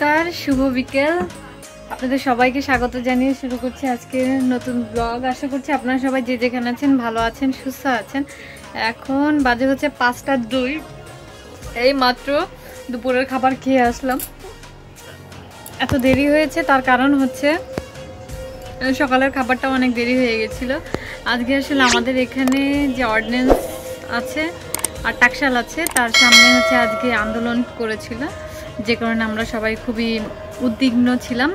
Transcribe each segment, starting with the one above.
নমস্কার, শুভ বিকেল। আপনাদের সবাইকে স্বাগত জানিয়ে শুরু করছি আজকে নতুন ব্লগ। আশা করছি আপনারা সবাই যে যেখানে আছেন ভালো আছেন, সুস্থ আছেন। এখন বাজে হচ্ছে 5টা 2। এই মাত্র দুপুরের খাবার খেয়ে আসলাম। এত দেরি হয়েছে তার কারণ হচ্ছে সকালের খাবারটা অনেক দেরি হয়ে গেছিলো। আজকে আসলে আমাদের এখানে যে অর্ডিন্যান্স আছে আর টাকশাল আছে তার সামনে হচ্ছে আজকে আন্দোলন করেছিল, যে কারণে আমরা সবাই খুবই উদ্বিগ্ন ছিলাম।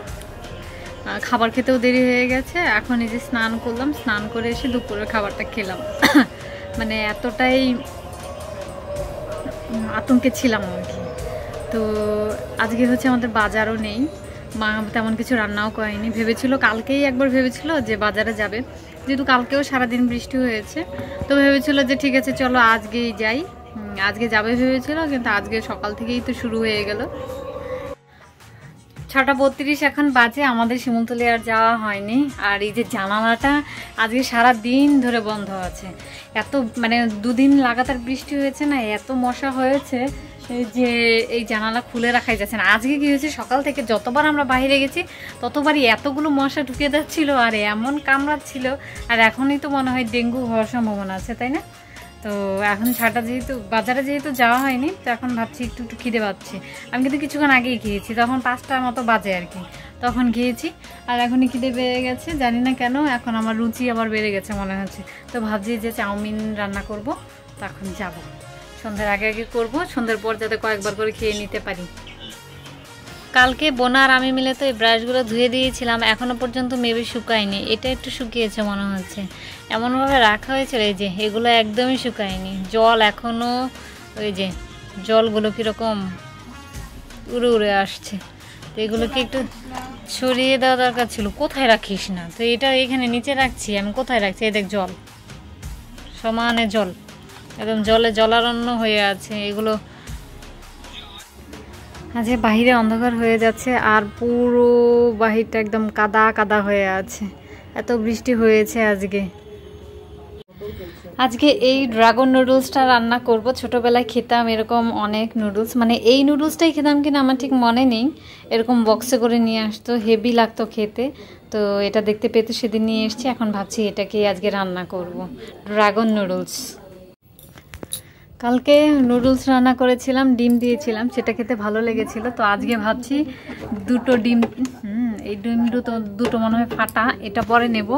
খাবার খেতেও দেরি হয়ে গেছে। এখন এই যে স্নান করলাম, স্নান করে এসে দুপুরের খাবারটা খেলাম। মানে এতটাই আতঙ্কে ছিলাম আর কি। তো আজকে হচ্ছে আমাদের বাজারও নেই, মা তেমন কিছু রান্নাও করেনি। ভেবেছিল কালকেই একবার ভেবেছিল যে বাজারে যাবে, যেহেতু কালকেও সারাদিন বৃষ্টি হয়েছে, তো ভেবেছিল যে ঠিক আছে চলো আজকেই যাই। আজকে যাবে ভেবেছিল, কিন্তু আজকে সকাল থেকেই তো শুরু হয়ে গেল। 6টা 32 এখন বাজে, আমাদের শিমুলতলি আর যাওয়া হয়নি। আর এই যে জানালাটা আজকে সারা দিন ধরে বন্ধ আছে। এত মানে দুদিন লাগাতার বৃষ্টি হয়েছে না, এত মশা হয়েছে যে এই জানালা খুলে রাখাই যাচ্ছে না। আজকে কি হয়েছে, সকাল থেকে যতবার আমরা বাইরে গেছি ততবারই এতগুলো মশা ঢুকে যাচ্ছিল আর এমন কামড়াচ্ছিল। আর এখনই তো মনে হয় ডেঙ্গু হওয়ার সম্ভাবনা আছে, তাই না? তো এখন ছাটা যেহেতু বাজারে যেহেতু যাওয়া হয়নি, তো এখন ভাবছি একটু একটু খিদে পাচ্ছে। আমি কিন্তু কিছুক্ষণ আগেই খেয়েছি, তখন 5টার মতো বাজে আর কি, তখন খেয়েছি। আর এখনই খিদে বেড়ে গেছে, জানি না কেন। এখন আমার রুচি আবার বেড়ে গেছে মনে হচ্ছে। তো ভাবছি যে চাউমিন রান্না করব, তখন যাব। সন্ধ্যার আগে আগে করবো, সন্ধ্যার পর যাতে কয়েকবার করে খেয়ে নিতে পারি। কালকে বোনা আর আমি মিলে তো এই ব্রাশগুলো ধুয়ে দিয়েছিলাম, এখনো পর্যন্ত মেবি শুকায়নি। এটা একটু শুকিয়েছে মনে হচ্ছে, এমনভাবে রাখা হয়েছিল। এই যে এগুলো একদমই শুকায়নি, জল এখনো ওই যে জলগুলো কীরকম উড়ে উড়ে আসছে। তো এগুলোকে একটু ছড়িয়ে দেওয়া দরকার ছিল। কোথায় রাখিস না, তো এটা এখানে নিচে রাখছি আমি, কোথায় রাখছি? এই দেখ জল, সমানে জল, একদম জলে জলারণ্য হয়ে আছে এগুলো। আজ বাহিরে অন্ধকার হয়ে যাচ্ছে আর পুরো বাহিরটা একদম কাদা কাদা হয়ে আছে, এত বৃষ্টি হয়েছে আজকে। আজকে এই ড্রাগন নুডলসটা রান্না করব। ছোটোবেলায় খেতাম এরকম অনেক নুডলস, মানে এই নুডলসটাই খেতাম কিনা আমার ঠিক মনে নেই। এরকম বক্সে করে নিয়ে আসতো, হেভি লাগতো খেতে। তো এটা দেখতে পেতে সেদিন নিয়ে এসেছি। এখন ভাবছি এটাকেই আজকে রান্না করব, ড্রাগন নুডলস। কালকে নুডলস রান্না করেছিলাম, ডিম দিয়েছিলাম, সেটা খেতে ভালো লেগেছিল। তো আজকে ভাবছি দুটো ডিম, এই ডিম দুটো মনে হয় ফাটা, এটা পরে নেব।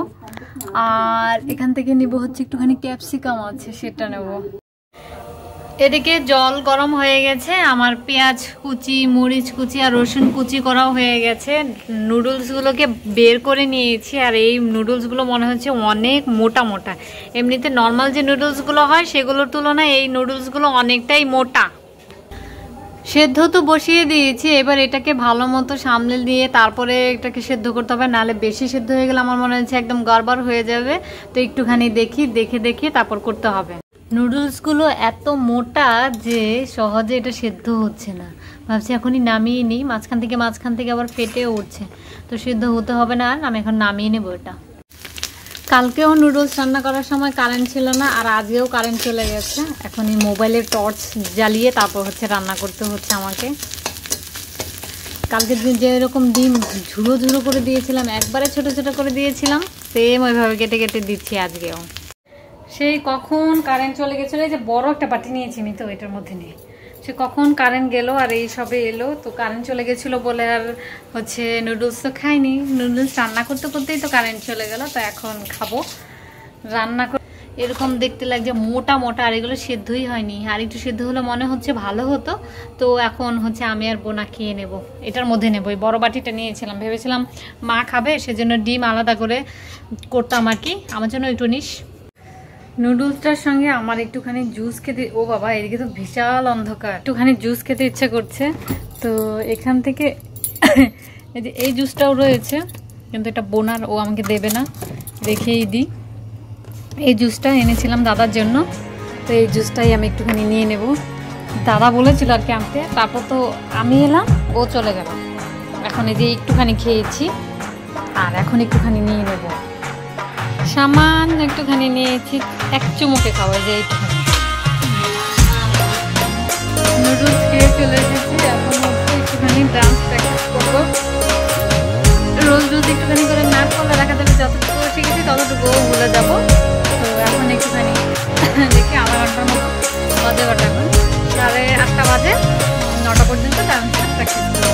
আর এখান থেকে নেব হচ্ছে একটুখানি ক্যাপসিকাম আছে, সেটা নেব। এদিকে জল গরম হয়ে গেছে, আমার পেঁয়াজ কুচি, মরিচ কুচি আর রসুন কুচি করাও হয়ে গেছে। নুডলসগুলোকে বের করে নিয়েছি। আর এই নুডলসগুলো মনে হচ্ছে অনেক মোটা মোটা। এমনিতে নর্মাল যে নুডলসগুলো হয় সেগুলোর তুলনায় এই নুডলসগুলো অনেকটাই মোটা। সেদ্ধ তো বসিয়ে দিয়েছি, এবার এটাকে ভালো মতো সামলে দিয়ে তারপরে এটাকে সেদ্ধ করতে হবে, নাহলে বেশি সেদ্ধ হয়ে গেলে আমার মনে হচ্ছে একদম গড়বড় হয়ে যাবে। তো একটুখানি দেখে তারপর করতে হবে। নুডলসগুলো এত মোটা যে সহজে এটা সেদ্ধ হচ্ছে না। ভাবছি এখনই নামিয়ে নিই, মাঝখান থেকে আবার ফেটেও উঠছে। তো সেদ্ধ হতে হবে না, আর আমি এখন নামিয়ে নেবো এটা। কালকেও নুডলস রান্না করার সময় কারেন্ট ছিল না, আর আজকেও কারেন্ট চলে গেছে। এখন এই মোবাইলের টর্চ জ্বালিয়ে তারপর হচ্ছে রান্না করতে হচ্ছে আমাকে। কালকে যেরকম ডিম ঝুড়ো ঝুড়ো করে দিয়েছিলাম, একবারে ছোট ছোট করে দিয়েছিলাম, সেম ওইভাবে কেটে কেটে দিচ্ছি আজকেও। সেই কখন কারেন্ট চলে গেছিলো, এই যে বড় একটা বাটি নিয়েছি আমি, তো এটার মধ্যে নিয়ে সে কখন কারেন্ট গেল আর এই সবে এলো। তো কারেন্ট চলে গেছিলো বলে আর হচ্ছে নুডলস তো খাইনি। নুডলস রান্না করতে করতেই তো কারেন্ট চলে গেল। তো এখন খাবো রান্না করে। এরকম দেখতে লাগছে মোটা মোটা, আর এগুলো সেদ্ধই হয়নি। আর একটু সেদ্ধ হলে মনে হচ্ছে ভালো হতো। তো এখন হচ্ছে আমি আর বোনা খেয়ে নেব, এটার মধ্যে নেব। এই বড় বাটিটা নিয়েছিলাম, ভেবেছিলাম মা খাবে, সেজন্য ডিম আলাদা করে করতাম আর কি। আমার জন্য একটু নিস। নুডলসটার সঙ্গে আমার একটুখানি জুস খেতে, ও বাবা এদিকে তো বিশাল অন্ধকার, একটুখানি জুস খেতে ইচ্ছে করছে। তো এখান থেকে এই যে এই জুসটাও রয়েছে, কিন্তু এটা বোনার, ও আমাকে দেবে না, রেখেই দিই। এই জুসটা এনেছিলাম দাদার জন্য, তো এই জুসটাই আমি একটুখানি নিয়ে নেব। দাদা বলেছিল আর কি আনতে, তারপর তো আমি এলাম, ও চলে গেল। এখন এই যে একটুখানি খেয়েছি, আর এখন একটুখানি নিয়ে নেব। সামান্য একটুখানি নিয়েছি, এক চুমুকে খাওয়া যায় একটুখানি। নুডলস খেয়ে চলে এসেছি, এখন হচ্ছে একটু একটুখানি ডান্স প্র্যাকটিস করবো। রোজ রোজ একটুখানি করে না করলে দেখা যাবে যতটুকু শিখেছি ততটুকুও ভুলে যাবো। তো এখন একটুখানি দেখি আধা ঘন্টার মতো বাজে, কটা এখন 8:30 বাজে, 9টা পর্যন্ত ডান্সটা প্র্যাকটিস করবো।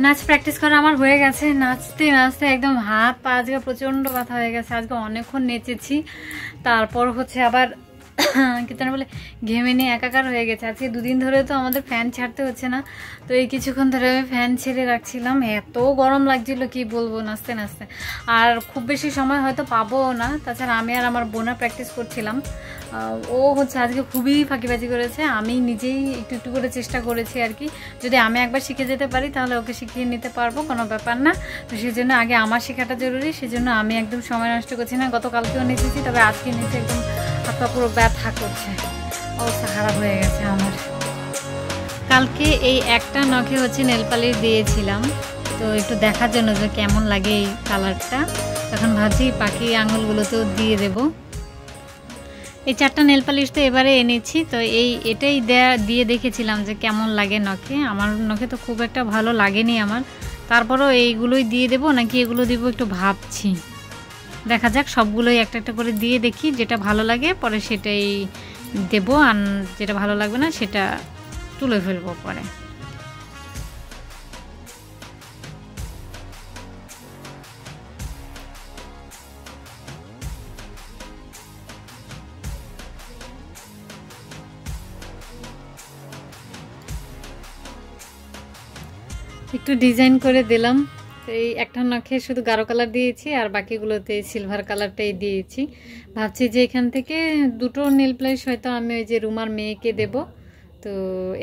নাচ প্র্যাকটিস করা আমার হয়ে গেছে। নাচতে নাচতে একদম হাত পা আজকে প্রচন্ড ব্যথা হয়ে গেছে। আজকে অনেকক্ষণ নেচেছি, তারপর হচ্ছে আবার কি যেন বলে ঘেমে নিয়ে একাকার হয়ে গেছে। আজকে 2 দিন ধরে তো আমাদের ফ্যান ছাড়তে হচ্ছে না, তো এই কিছুক্ষণ ধরে আমি ফ্যান ছেড়ে রাখছিলাম। এত গরম লাগছিল কি বলবো নাচতে নাচতে। আর খুব বেশি সময় হয়তো পাবো না। তাছাড়া আমি আর আমার বোনা প্র্যাকটিস করছিলাম। ও হচ্ছে আজকে খুবই ফাঁকিবাজি করেছে। আমি নিজেই একটু একটু করে চেষ্টা করেছি আর কি। যদি আমি একবার শিখে যেতে পারি তাহলে ওকে শিখিয়ে নিতে পারবো, কোনো ব্যাপার না। তো সেই জন্য আগে আমার শেখাটা জরুরি, সেজন্য আমি একদম সময় নষ্ট করছি না। গতকালকেও নেচেছি, তবে আজকে নেচে একদম হাত পা পুরো ব্যথা করছে, অবস্থা খারাপ হয়ে গেছে আমার। কালকে এই একটা নখে হচ্ছে নেল পালিশ দিয়েছিলাম, তো একটু দেখার জন্য যে কেমন লাগে এই কালারটা। তখন ভাবছি বাকি আঙুলগুলোতেও দিয়ে দেব। এই 4টা নেল পালিশ তো এবারে এনেছি, তো এটাই দিয়ে দেখেছিলাম যে কেমন লাগে নখে। আমার নখে তো খুব একটা ভালো লাগেনি আমার, তারপরও এইগুলোই দিয়ে দেবো নাকি এগুলো দিব একটু ভাবছি। দেখা যাক, সবগুলোই একটা একটা করে দিয়ে দেখি, যেটা ভালো লাগে পরে সেটাই দেব, আর যেটা ভালো লাগবে না সেটা তুলে ফেলবো পরে। একটু ডিজাইন করে দিলাম। এই একটা নখে শুধু গাঢ় কালার দিয়েছি, আর বাকিগুলোতে সিলভার কালারটাই দিয়েছি। ভাবছি যে এখান থেকে 2টো নেল পালিশ হয়তো আমি ওই যে রুমার মেয়েকে দেব। তো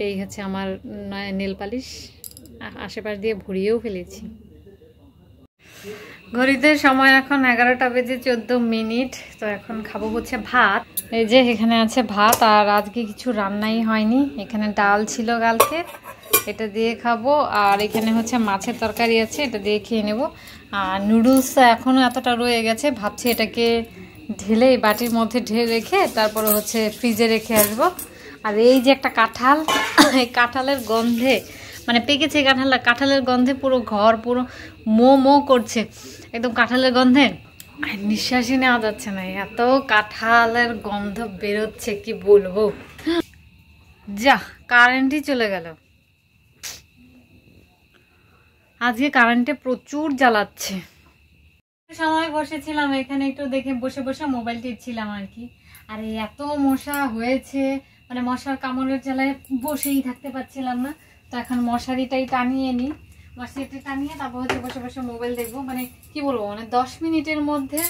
এই হচ্ছে আমার নেল পালিশ, আশেপাশ দিয়ে ভরিয়েও ফেলেছি। ঘড়িতে সময় এখন 11টা বেজে 14 মিনিট। তো এখন খাবো হচ্ছে ভাত। এই যে এখানে আছে ভাত, আর আজকে কিছু রান্নাই হয়নি। এখানে ডাল ছিল কালকে, এটা দিয়ে খাবো। আর এখানে হচ্ছে মাছের তরকারি আছে, এটা দিয়ে খেয়ে নেব। আর নুডলস এখনও এতটা রয়ে গেছে, ভাবছি এটাকে ঢেলে বাটির মধ্যে ঢেলে রেখে তারপরে হচ্ছে ফ্রিজে রেখে আসবো। আর এই যে একটা কাঁঠাল, এই কাঁঠালের গন্ধে মানে পেকেছে কাঁঠালের গন্ধে পুরো ঘর পুরো মো করছে, একদম কাঁঠালের গন্ধে নিঃশ্বাসই নেওয়া যাচ্ছে না। এত কাঁঠালের গন্ধ বেরোচ্ছে কি বলবো। যা, কারেন্টই চলে গেল। আজকে কারেন্টে প্রচুর জ্বালাচ্ছে। সময় বসেছিলাম এখানে, একটু দেখে বসে বসে মোবাইল টিপছিলাম আর কি। আর এত মশা হয়েছে, মানে মশার কামড়ের জ্বালায় বসেই থাকতে পারছিলাম না। তো এখন মশারিটাই টানিয়ে নিই, মশারিটা টানিয়ে তারপর হচ্ছে বসে বসে মোবাইল দেখবো। মানে কি বলবো, মানে 10 মিনিটের মধ্যে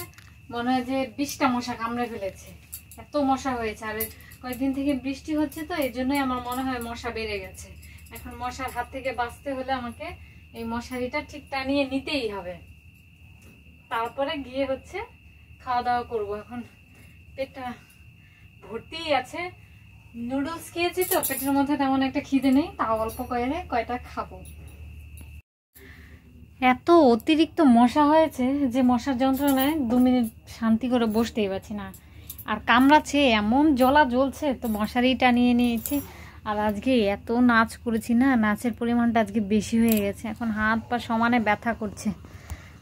মনে হয় যে 20টা মশা কামড়ে ফেলেছে, এত মশা হয়েছে। আর কয়েকদিন থেকে বৃষ্টি হচ্ছে, তো এই জন্যই আমার মনে হয় মশা বেড়ে গেছে। এখন মশার হাত থেকে বাঁচতে হলে আমাকে এই মশারিটা ঠিক টানিয়ে নিতেই হবে, তারপরে গিয়ে হচ্ছে খাওয়া দাওয়া করবো। এখন পেটটা ভর্তিই আছে, নুডলস খেয়েছি তো পেটের মধ্যে তেমন একটা খিদে নেই, তাও অল্প করে কয়টা খাবো। এত অতিরিক্ত মশা হয়েছে যে মশার যন্ত্রণায় 2 মিনিট শান্তি করে বসতেই পারছি না। আর কামড়াচ্ছে, এমন জ্বলা জ্বলছে, তো মশারি টানিয়ে নিয়েছি। আর আজকে এত নাচ করেছি না, নাচের পরিমাণটা আজকে বেশি হয়ে গেছে। এখন হাত পা সমানে ব্যথা করছে,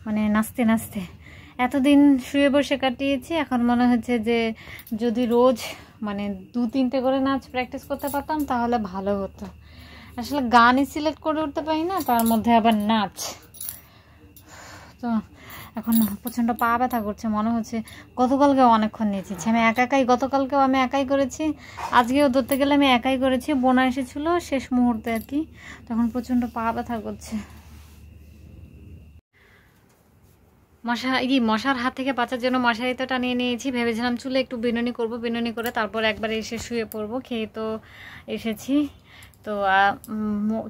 মানে নাচতে নাচতে। এতদিন শুয়ে বসে কাটিয়েছি, এখন মনে হচ্ছে যে যদি রোজ মানে 2-3টে করে নাচ প্র্যাকটিস করতে পারতাম তাহলে ভালো হতো। আসলে গানই সিলেক্ট করে উঠতে পারি না, তার মধ্যে আবার নাচ। তো এখন প্রচণ্ড পা ব্যথা করছে, মনে হচ্ছে গতকালকেও অনেকক্ষণ নিয়েছি। আমি গতকালকেও আমি একাই করেছি, আজকেও ধরতে গেলে আমি একাই করেছি। বোনা এসেছিল শেষ মুহূর্তে আর কি, তখন প্রচণ্ড পা ব্যথা করছে। মশার হাত থেকে বাঁচার জন্য মশারি তো টানিয়ে নিয়েছি। ভেবেছিলাম চুলে একটু বিনুনি করব, বিনুনি করে তারপর একবার এসে শুয়ে পড়বো। খেয়ে তো এসেছি, তো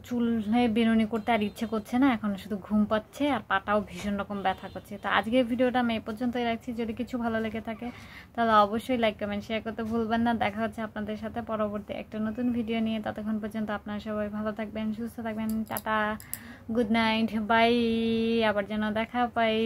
চুলে বিনুনি করতে আর ইচ্ছে করছে না, এখন শুধু ঘুম পাচ্ছে আর পাটাও ভীষণ রকম ব্যথা করছে। তো আজকের ভিডিওটা আমি এই পর্যন্তই রাখছি। যদি কিছু ভালো লেগে থাকে তাহলে অবশ্যই লাইক কমেন্ট শেয়ার করতে ভুলবেন না। দেখা হচ্ছে আপনাদের সাথে পরবর্তী একটা নতুন ভিডিও নিয়ে। ততক্ষণ পর্যন্ত আপনারা সবাই ভালো থাকবেন, সুস্থ থাকবেন। টাটা, গুড নাইট, বাই, আবার যেন দেখা পাই।